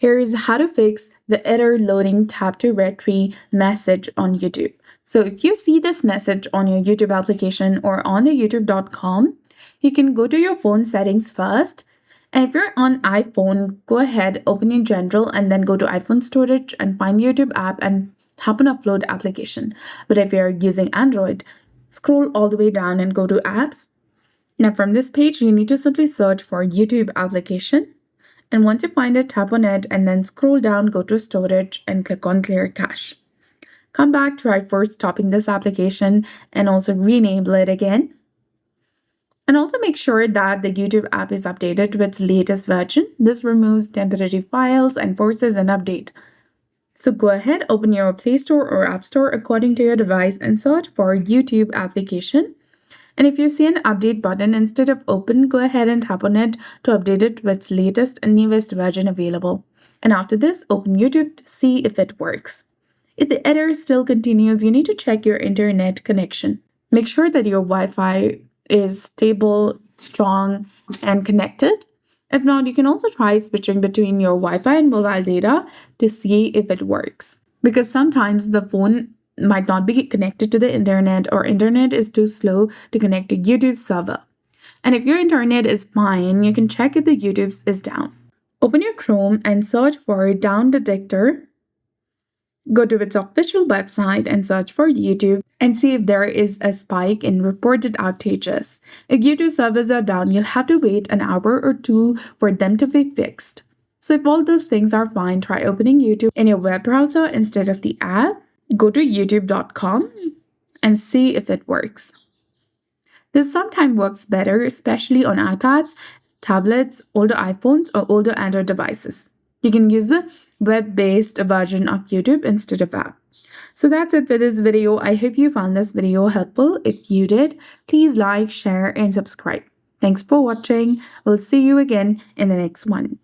Here's how to fix the error loading tab to Retry message on YouTube. So if you see this message on your YouTube application or on the youtube.com, you can go to your phone settings first. And if you're on iPhone, go ahead, open your general and then go to iPhone storage and find YouTube app and tap on upload application. But if you're using Android, scroll all the way down and go to apps. Now from this page, you need to simply search for YouTube application. And once you find it, tap on it and then scroll down, go to storage and click on clear cache. Come back, try first stopping this application and also re-enable it again. And also make sure that the YouTube app is updated to its latest version. This removes temporary files and forces an update. So go ahead, open your Play Store or App Store according to your device and search for YouTube application. And if you see an update button instead of open, go ahead and tap on it to update it to its latest and newest version available. And after this, open YouTube to see if it works. If the error still continues, you need to check your internet connection. Make sure that your Wi-Fi is stable, strong, and connected. If not, you can also try switching between your Wi-Fi and mobile data to see if it works. Because sometimes the phone might not be connected to the internet or internet is too slow to connect to YouTube server. And if your internet is fine, you can check if the YouTube is down. Open your Chrome and search for down detector. Go to its official website and search for YouTube and see if there is a spike in reported outages. If YouTube servers are down, you'll have to wait an hour or two for them to be fixed. So if all those things are fine, try opening YouTube in your web browser instead of the app. Go to youtube.com and see if it works. This sometimes works better, especially on iPads, tablets, older iPhones, or older Android devices. You can use the web-based version of YouTube instead of app. So that's it for this video. I hope you found this video helpful. If you did, please like, share, and subscribe. Thanks for watching. We'll see you again in the next one.